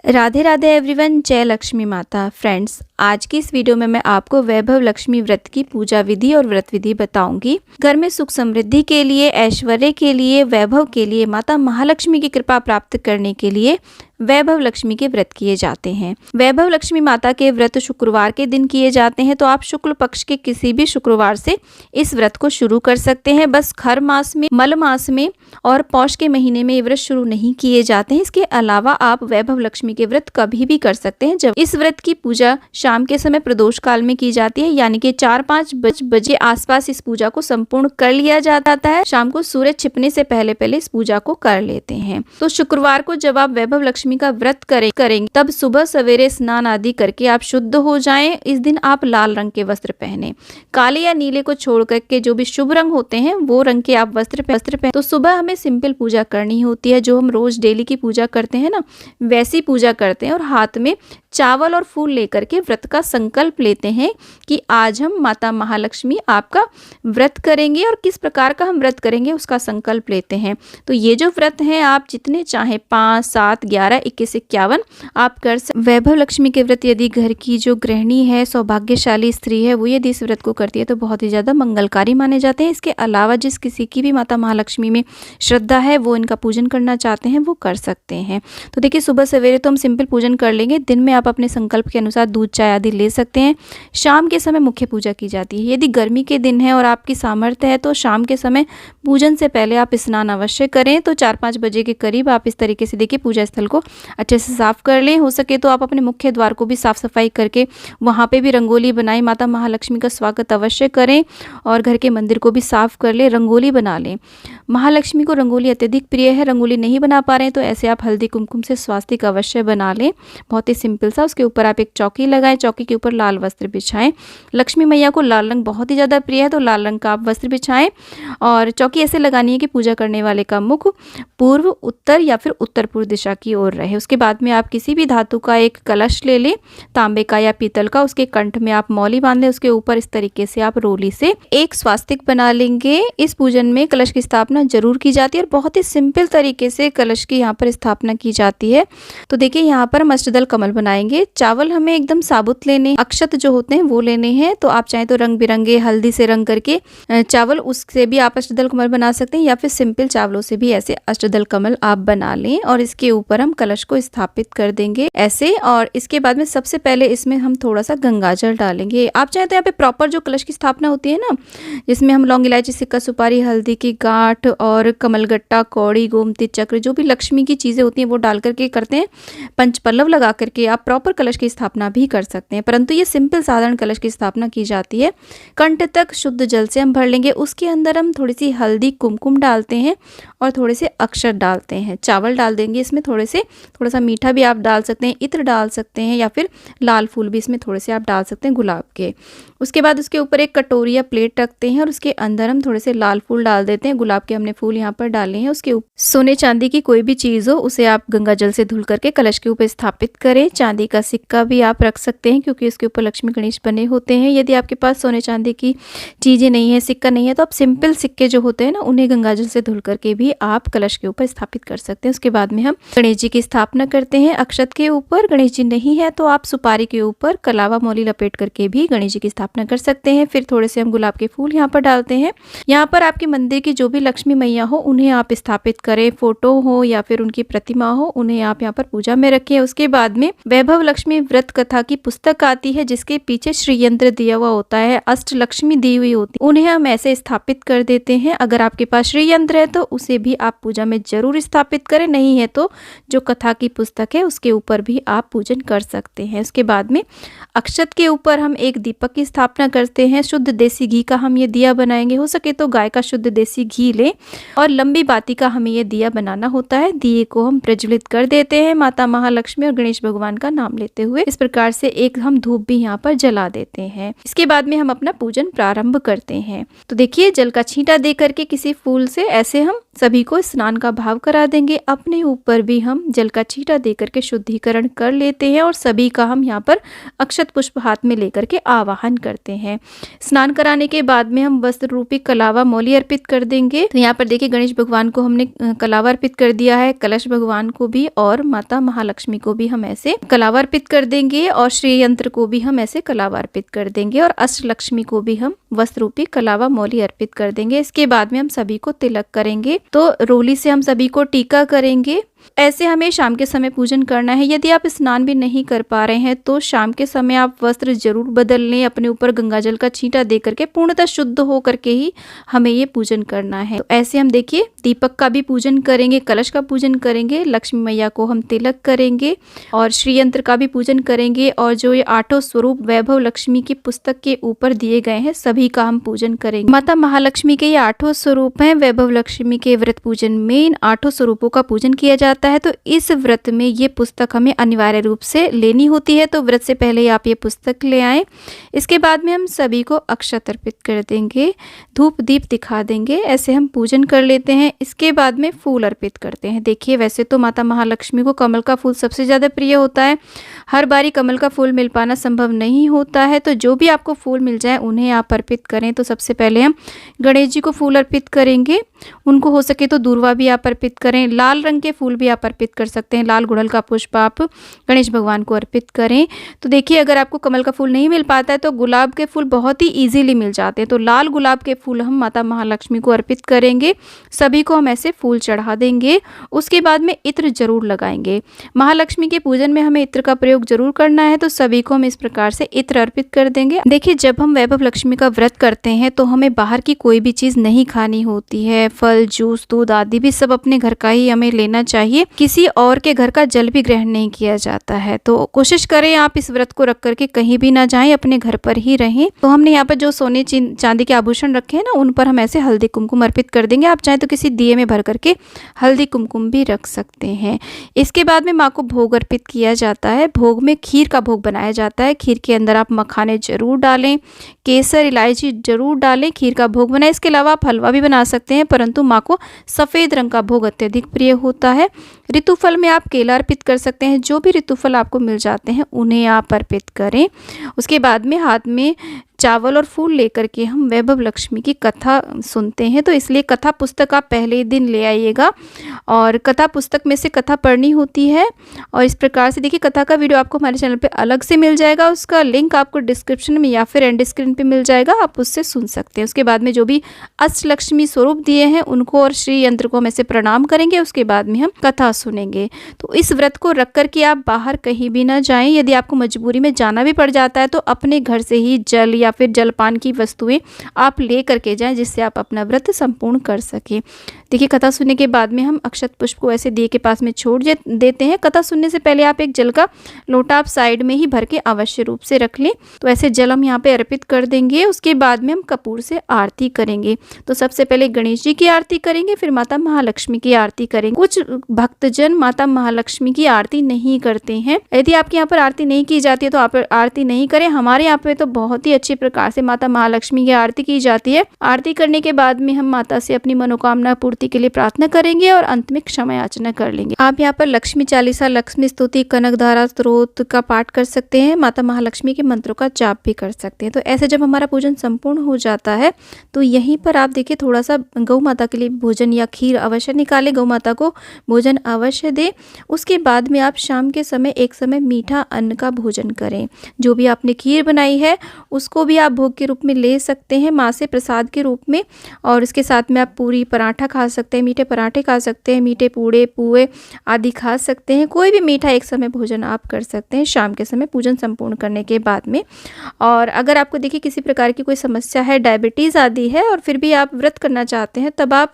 Radhe Radhe everyone, जय लक्ष्मी माता। Friends, आज की इस वीडियो में मैं आपको वैभव लक्ष्मी व्रत की पूजा विधि और व्रत विधि बताऊंगी। घर में सुख समृद्धि के लिए, ऐश्वर्य के लिए, वैभव के लिए, माता महालक्ष्मी की कृपा प्राप्त करने के लिए वैभव लक्ष्मी के व्रत किए जाते हैं। वैभव लक्ष्मी माता के व्रत शुक्रवार के दिन किए जाते हैं, तो आप शुक्ल पक्ष के किसी भी शुक्रवार से इस व्रत को शुरू कर सकते हैं। बस खर मास में, मल मास में और पौष के महीने में ये व्रत शुरू नहीं किए जाते हैं। इसके अलावा आप वैभव लक्ष्मी के व्रत कभी भी कर सकते हैं। जब इस व्रत की पूजा शाम के समय प्रदोष काल में की जाती है, यानी कि 4-5 बजे आसपास इस पूजा को संपूर्ण कर लिया जाता है। शाम को सूरज छिपने से पहले पहले इस पूजा को कर लेते हैं। तो शुक्रवार को जब आप वैभव लक्ष्मी का व्रत करेंगे, तब सुबह सवेरे स्नान आदि करके आप शुद्ध हो जाएं। इस दिन आप लाल रंग के वस्त्र पहने, काले या नीले को छोड़ करके जो भी शुभ रंग होते हैं वो रंग के आप वस्त्र पहने। तो सुबह हमें सिंपल पूजा करनी होती है, जो हम रोज डेली की पूजा करते हैं ना, वैसी पूजा करते हैं। और हाथ में चावल और फूल लेकर के व्रत का संकल्प लेते हैं कि आज हम माता महालक्ष्मी आपका व्रत करेंगे, और किस प्रकार का हम व्रत करेंगे उसका संकल्प लेते हैं। तो ये जो व्रत है आप जितने चाहे 5, 7, 11, 21, 51 आप कर सकते। वैभव लक्ष्मी के व्रत यदि घर की जो गृहिणी है, सौभाग्यशाली स्त्री है, वो यदि इस व्रत को करती है तो बहुत ही ज्यादा मंगलकारी माने जाते हैं। इसके अलावा जिस किसी की भी माता महालक्ष्मी में श्रद्धा है, वो इनका पूजन करना चाहते हैं, वो कर सकते हैं। तो देखिए, सुबह सवेरे तो हम सिंपल पूजन कर लेंगे। दिन में आप अपने संकल्प के अनुसार दूध, चाय आदि ले सकते हैं। शाम के समय मुख्य पूजा की जाती है। यदि गर्मी के दिन है और आपकी सामर्थ्य है तो शाम के समय पूजन से पहले आप स्नान अवश्य करें। तो 4-5 बजे के करीब आप इस तरीके से देखिए पूजा स्थल को अच्छे से साफ कर लें। हो सके तो आप अपने मुख्य द्वार को भी साफ सफाई करके वहाँ पे भी रंगोली बनाएं, माता महालक्ष्मी का स्वागत अवश्य करें। और घर के मंदिर को भी साफ कर लें, रंगोली बना लें। महालक्ष्मी को रंगोली अत्यधिक प्रिय है। रंगोली नहीं बना पा रहे हैं तो ऐसे आप हल्दी कुमकुम से स्वास्तिक अवश्य बना लें, बहुत ही सिंपल सा। उसके ऊपर आप एक चौकी लगाएं, चौकी के ऊपर लाल वस्त्र बिछाएं। लक्ष्मी मैया को लाल रंग बहुत ही ज़्यादा प्रिय है, तो लाल रंग का आप वस्त्र बिछाएं। और चौकी ऐसे लगानी है कि पूजा करने वाले का मुख पूर्व, उत्तर या फिर उत्तर पूर्व दिशा की ओर रहे। उसके बाद में आप किसी भी धातु का एक कलश ले लें, तांबे का या पीतल का। उसके कंठ में आप मौली बांध लें, उसके ऊपर इस तरीके से आप रोली से एक स्वास्तिक बना लेंगे। इस पूजन में कलश की स्थापना जरूर की जाती है और बहुत ही सिंपल तरीके से कलश की यहाँ पर स्थापना की जाती है। तो देखिए, यहाँ पर हम अष्टदल कमल बनाएंगे। चावल हमें एकदम साबुत लेने, अक्षत जो होते हैं वो लेने हैं। तो आप चाहें तो रंग बिरंगे हल्दी से रंग करके चावल, उससे भी आप अष्टदल कमल बना सकते हैं, या फिर सिंपल चावलों से भी ऐसे अष्टदल कमल आप बना लें। और इसके ऊपर हम कलश को स्थापित कर देंगे ऐसे। और इसके बाद में सबसे पहले इसमें हम थोड़ा सा गंगाजल डालेंगे। आप चाहें तो यहाँ पे प्रॉपर जो कलश की स्थापना होती है ना, जिसमें हम लौंग, इलायची, सिक्का, सुपारी, हल्दी की गांठ और कमलगट्टा, कौड़ी, गोमती चक्र, जो भी लक्ष्मी की चीजें होती हैं वो डाल करके करते हैं। पंचपल्लव लगा करके आप प्रॉपर कलश की स्थापना भी कर सकते हैं, परंतु ये सिंपल साधारण कलश की स्थापना की जाती है। कंठ तक शुद्ध जल से हम भर लेंगे। उसके अंदर हम थोड़ी सी हल्दी, कुमकुम डालते हैं और थोड़े से अक्षर डालते हैं। चावल डाल देंगे इसमें, थोड़ा सा मीठा भी आप डाल सकते हैं, इत्र डाल सकते हैं, या फिर लाल फूल भी इसमें थोड़े से आप डाल सकते हैं, गुलाब के। उसके बाद उसके ऊपर एक कटोरी या प्लेट रखते हैं और उसके अंदर हम थोड़े से लाल फूल डाल देते हैं। गुलाब के हमने फूल यहाँ पर डाले हैं। उसके ऊपर सोने चांदी की कोई भी चीज़ हो उसे आप गंगा जल से धुल करके कलश के ऊपर स्थापित करें। चांदी का सिक्का भी आप रख सकते हैं, क्योंकि उसके ऊपर लक्ष्मी गणेश बने होते हैं। यदि आपके पास सोने चांदी की चीज़ें नहीं है, सिक्का नहीं है, तो आप सिंपल सिक्के जो होते हैं ना, उन्हें गंगा जल से धुल करके भी आप कलश के ऊपर स्थापित कर सकते हैं। उसके बाद में हम गणेश जी की स्थापना करते हैं। अक्षत के ऊपर गणेश जी नहीं है तो आप सुपारी के ऊपर कलावा मौली लपेट करके भी गणेश जी की स्थापना कर सकते हैं। फिर थोड़े से हम गुलाब के फूल यहाँ पर डालते हैं। यहाँ पर आपके मंदिर की जो भी लक्ष्मी मैया हो उन्हें आप स्थापित करें, फोटो हो या फिर उनकी प्रतिमा हो, उन्हें आप यहाँ पर पूजा में रखें। उसके बाद में वैभव लक्ष्मी व्रत कथा की पुस्तक आती है, जिसके पीछे श्री यंत्र दिया हुआ होता है, अष्ट लक्ष्मी दी हुई होती है, उन्हें हम ऐसे स्थापित कर देते हैं। अगर आपके पास श्री यंत्र है तो उसे भी आप पूजा में जरूर स्थापित करें, नहीं है तो जो कथा की पुस्तक है उसके ऊपर भी आप पूजन कर सकते हैं। उसके बाद में अक्षत के ऊपर हम एक दीपक की स्थापना करते हैं। शुद्ध देसी घी का हम ये दिया बनाएंगे। हो सके तो गाय का शुद्ध देसी घी लें और लंबी बाती का हमें ये दिया बनाना होता है। दिए को हम प्रज्वलित कर देते हैं माता महालक्ष्मी और गणेश भगवान का नाम लेते हुए। इस प्रकार से एक हम धूप भी यहाँ पर जला देते हैं। इसके बाद में हम अपना पूजन प्रारंभ करते हैं। तो देखिए, जल का छींटा दे करके किसी फूल से ऐसे हम सभी को स्नान का भाव करा देंगे। अपने ऊपर भी हम जल का छींटा दे करके शुद्धिकरण कर लेते हैं और सभी का हम यहाँ पर अक्षत पुष्प हाथ में लेकर के आवाहन करते हैं। स्नान कराने के बाद में हम वस्त्र रूपी कलावा मौली अर्पित कर देंगे। तो यहाँ पर देखिए गणेश भगवान को हमने कलावा अर्पित कर दिया है, कलश भगवान को भी और माता महालक्ष्मी को भी हम ऐसे कलावा अर्पित कर देंगे और श्री यंत्र को भी हम ऐसे कलावा अर्पित कर देंगे और अष्टलक्ष्मी को भी हम वस्त्र रूपी कलावा मौली अर्पित कर देंगे। इसके बाद में हम सभी को तिलक करेंगे, तो रोली से हम सभी को टीका करेंगे। ऐसे हमें शाम के समय पूजन करना है। यदि आप स्नान भी नहीं कर पा रहे हैं तो शाम के समय आप वस्त्र जरूर बदल लें, अपने ऊपर गंगा जल का छींटा दे करके पूर्णतः शुद्ध हो करके ही हमें ये पूजन करना है। तो ऐसे हम देखिए दीपक का भी पूजन करेंगे, कलश का पूजन करेंगे, लक्ष्मी मैया को हम तिलक करेंगे और श्री यंत्र का भी पूजन करेंगे और जो ये आठों स्वरूप वैभव लक्ष्मी की पुस्तक के ऊपर दिए गए हैं सभी का हम पूजन करेंगे। माता महालक्ष्मी के ये 8 स्वरूप हैं। वैभव लक्ष्मी के व्रत पूजन में इन 8 स्वरूपों का पूजन किया जाता है। तो इस व्रत में ये पुस्तक हमें अनिवार्य रूप से लेनी होती है, तो व्रत से पहले आप ये पुस्तक ले आएं। इसके बाद में हम सभी को अक्षत अर्पित कर देंगे, धूप दीप दिखा देंगे, ऐसे हम पूजन कर लेते हैं। इसके बाद में फूल अर्पित करते हैं। देखिए वैसे तो माता महालक्ष्मी को कमल का फूल सबसे ज़्यादा प्रिय होता है, हर बारी कमल का फूल मिल पाना संभव नहीं होता है, तो जो भी आपको फूल मिल जाए उन्हें आप अर्पित करें। तो सबसे पहले हम गणेश जी को फूल अर्पित करेंगे, उनको हो सके तो दूर्वा भी आप अर्पित करें, लाल रंग के फूल भी आप अर्पित कर सकते हैं, लाल गुड़हल का पुष्प आप गणेश भगवान को अर्पित करें। तो देखिए अगर आपको कमल का फूल नहीं मिल पाता है तो गुलाब के फूल बहुत ही इजीली मिल जाते हैं, तो लाल गुलाब के फूल हम माता महालक्ष्मी को अर्पित करेंगे। सभी को हम ऐसे फूल चढ़ा देंगे। उसके बाद में इत्र जरूर लगाएंगे। महालक्ष्मी के पूजन में हमें इत्र का प्रयोग जरूर करना है, तो सभी को हम इस प्रकार से इत्र अर्पित कर देंगे। देखिए जब हम वैभव लक्ष्मी का व्रत करते हैं तो हमें बाहर की कोई भी चीज नहीं खानी होती है, फल जूस दूध आदि भी सब अपने घर का ही हमें लेना चाहिए, किसी और के घर का जल भी ग्रहण नहीं किया जाता है। तो कोशिश करें आप इस व्रत को रख करके कहीं भी ना जाएं, अपने घर पर ही रहें। तो हमने यहाँ पर जो सोने चांदी के आभूषण रखे हैं ना, उन पर हम ऐसे हल्दी कुमकुम अर्पित कर देंगे। आप चाहें तो किसी दिए में भर करके हल्दी कुमकुम भी रख सकते हैं। इसके बाद में माँ को भोग अर्पित किया जाता है। भोग में खीर का भोग बनाया जाता है। खीर के अंदर आप मखाने जरूर डालें, केसर इलायची जरूर डालें, खीर का भोग बनाएं। इसके अलावा आप हलवा भी बना सकते हैं, परंतु माँ को सफ़ेद रंग का भोग अत्यधिक प्रिय होता है। ऋतुफल में आप केला अर्पित कर सकते हैं, जो भी ऋतुफल आपको मिल जाते हैं उन्हें आप अर्पित करें। उसके बाद में हाथ में चावल और फूल लेकर के हम वैभव लक्ष्मी की कथा सुनते हैं, तो इसलिए कथा पुस्तक आप पहले ही दिन ले आइएगा और कथा पुस्तक में से कथा पढ़नी होती है। और इस प्रकार से देखिए कथा का वीडियो आपको हमारे चैनल पे अलग से मिल जाएगा, उसका लिंक आपको डिस्क्रिप्शन में या फिर एंड स्क्रीन पे मिल जाएगा, आप उससे सुन सकते हैं। उसके बाद में जो भी अष्टलक्ष्मी स्वरूप दिए हैं उनको और श्री यंत्र को हम ऐसे प्रणाम करेंगे। उसके बाद में हम कथा सुनेंगे। तो इस व्रत को रख कर के आप बाहर कहीं भी ना जाएं। यदि आपको मजबूरी में जाना भी पड़ जाता है तो अपने घर से ही जल या फिर जलपान की वस्तुएं आप ले करके जाएं, जिससे आप अपना व्रत संपूर्ण कर सकें। देखिए कथा सुनने के बाद में हम अक्षत पुष्प को ऐसे दिए के पास में छोड़ देते हैं। कथा सुनने से पहले आप एक जल का लोटा आप साइड में ही भर के अवश्य रूप से रख लें। तो ऐसे जल हम यहाँ पे अर्पित कर देंगे। उसके बाद में हम कपूर से आरती करेंगे। तो सबसे पहले गणेश जी की आरती करेंगे, फिर माता महालक्ष्मी की आरती करेंगे। कुछ भक्तजन माता महालक्ष्मी की आरती नहीं करते हैं। यदि आपके यहाँ पर आरती नहीं की जाती है तो आप आरती नहीं करें। हमारे यहाँ पे तो बहुत ही अच्छी प्रकार से माता महालक्ष्मी की आरती की जाती है। आरती करने के बाद में हम माता से अपनी मनोकामना पूर्ति के लिए प्रार्थना करेंगे और अंत में क्षमा याचना कर लेंगे। आप यहाँ पर लक्ष्मी चालीसा, लक्ष्मी स्तुति, कनक धारा स्तोत्र का पाठ कर सकते हैं, माता महालक्ष्मी के मंत्रों का जाप भी कर सकते हैं। तो ऐसे जब हमारा पूजन संपूर्ण हो जाता है तो यहीं पर आप देखिए थोड़ा सा गौ माता के लिए भोजन या खीर अवश्य निकाले, गौ माता को भोजन अवश्य दे। उसके बाद में आप शाम के समय एक समय मीठा अन्न का भोजन करें। जो भी आपने खीर बनाई है उसको भी आप भोग के रूप में ले सकते हैं, माँ से प्रसाद के रूप में। और इसके साथ में आप पूरी पराठा खा सकते हैं, मीठे पराठे खा सकते हैं, मीठे पूड़े पुए आदि खा सकते हैं। कोई भी मीठा एक समय भोजन आप कर सकते हैं शाम के समय पूजन संपूर्ण करने के बाद में। और अगर आपको देखिए किसी प्रकार की कोई समस्या है, डायबिटीज़ आदि है और फिर भी आप व्रत करना चाहते हैं, तब आप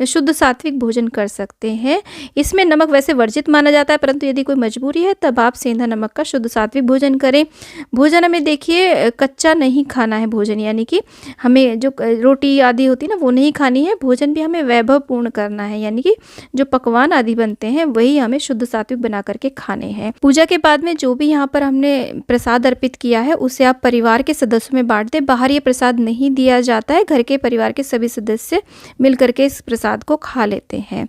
शुद्ध सात्विक भोजन कर सकते हैं। इसमें नमक वैसे वर्जित माना जाता है, परंतु यदि कोई मजबूरी है तब आप सेंधा नमक का शुद्ध सात्विक भोजन करें। भोजन हमें देखिए कच्चा नहीं खाना है भोजन, यानी कि हमें जो रोटी आदि होती है ना वो नहीं खानी है। भोजन भी हमें वैभवपूर्ण करना है, यानी कि जो पकवान आदि बनते हैं वही हमें शुद्ध सात्विक बना करके खाने हैं। पूजा के बाद में जो भी यहाँ पर हमने प्रसाद अर्पित किया है उसे आप परिवार के सदस्यों में बांट दें। बाहर ये प्रसाद नहीं दिया जाता है, घर के परिवार के सभी सदस्य मिल करके इस प्रसाद को खा लेते हैं।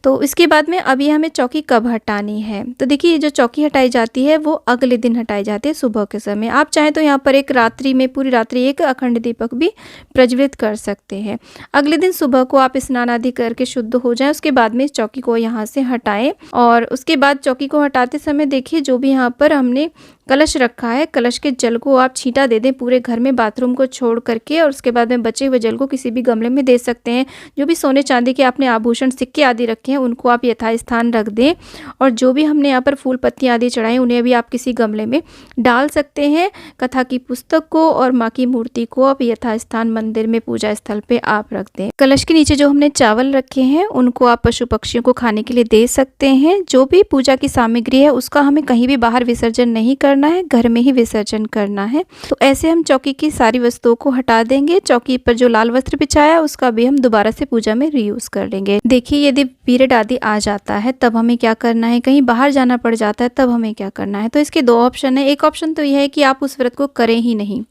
तो इसके बाद में अभी हमें चौकी कब हटानी है, तो देखिए ये जो चौकी हटाई जाती है वो अगले दिन हटाई जाती है सुबह के समय। आप चाहें तो यहाँ पर एक रात्रि में पूरी रात्रि एक अखंड दीपक भी प्रज्वलित कर सकते हैं। अगले दिन सुबह को आप स्नान आदि करके शुद्ध हो जाएं, उसके बाद में इस चौकी को यहाँ से हटाएं और उसके बाद चौकी को हटाते समय देखिए जो भी यहाँ पर हमने कलश रखा है, कलश के जल को आप छींटा दे दें पूरे घर में, बाथरूम को छोड़ करके, और उसके बाद में बचे हुए जल को किसी भी गमले में दे सकते हैं। जो भी सोने चांदी के आपने आभूषण सिक्के आदि रखे हैं उनको आप यथास्थान रख दें, और जो भी हमने यहाँ पर फूल पत्ती आदि चढ़ाई उन्हें भी आप किसी गमले में डाल सकते हैं। कथा की पुस्तक को और माँ की मूर्ति को आप यथास्थान मंदिर में पूजा स्थल पे आप रख दें। कलश के नीचे जो हमने चावल रखे हैं उनको आप पशु पक्षियों को खाने के लिए दे सकते हैं। जो भी पूजा की सामग्री है उसका हमें कहीं भी बाहर विसर्जन नहीं करना है, घर में ही विसर्जन करना है। तो ऐसे हम चौकी की सारी वस्तुओं को हटा देंगे। चौकी पर जो लाल वस्त्र बिछाया उसका भी हम दोबारा से पूजा में रीयूज कर लेंगे। देखिए यदि पीरियड आदि आ जाता है तब हमें क्या करना है, कहीं बाहर जाना पड़ जाता है तब हमें क्या करना है। तो इसके दो ऑप्शन है। एक ऑप्शन तो यह है कि आप उस व्रत को करें ही नहीं।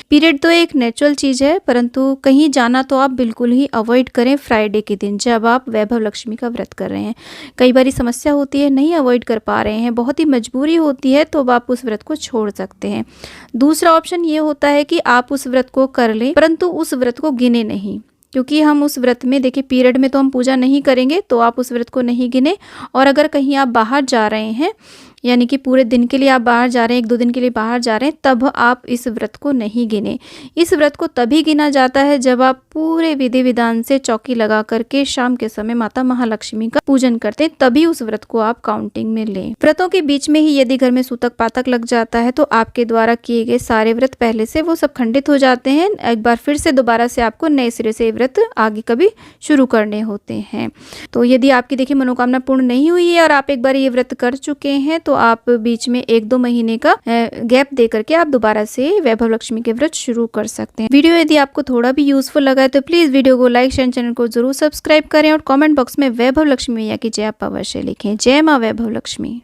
पीरियड तो एक नेचुरल चीज़ है, परंतु कहीं जाना तो आप बिल्कुल ही अवॉइड करें फ्राइडे के दिन जब आप वैभव लक्ष्मी का व्रत कर रहे हैं। कई बार समस्या होती है, नहीं अवॉइड कर पा रहे हैं, बहुत ही मजबूरी होती है, तो आप उस व्रत को छोड़ सकते हैं। दूसरा ऑप्शन ये होता है कि आप उस व्रत को कर लें परंतु उस व्रत को गिने नहीं, क्योंकि हम उस व्रत में देखिए पीरियड में तो हम पूजा नहीं करेंगे, तो आप उस व्रत को नहीं गिने। और अगर कहीं आप बाहर जा रहे हैं, यानी कि पूरे दिन के लिए आप बाहर जा रहे हैं, 1-2 दिन के लिए बाहर जा रहे हैं, तब आप इस व्रत को नहीं गिने। इस व्रत को तभी गिना जाता है जब आप पूरे विधि विधान से चौकी लगा करके शाम के समय माता महालक्ष्मी का पूजन करते हैं, तभी उस व्रत को आप काउंटिंग में लें। व्रतों के बीच में ही यदि घर में सूतक पातक लग जाता है तो आपके द्वारा किए गए सारे व्रत पहले से वो सब खंडित हो जाते हैं। एक बार फिर से दोबारा से आपको नए सिरे से व्रत आगे कभी शुरू करने होते हैं। तो यदि आपकी देखिए मनोकामना पूर्ण नहीं हुई है और आप एक बार ये व्रत कर चुके हैं तो आप बीच में 1-2 महीने का गैप दे करके आप दोबारा से वैभव लक्ष्मी के व्रत शुरू कर सकते हैं। वीडियो यदि आपको थोड़ा भी यूजफुल लगा है तो प्लीज वीडियो को लाइक शेयर, चैनल को जरूर सब्सक्राइब करें और कमेंट बॉक्स में वैभव लक्ष्मी मैया की जय आप अवश्य लिखें। जय माँ वैभव लक्ष्मी।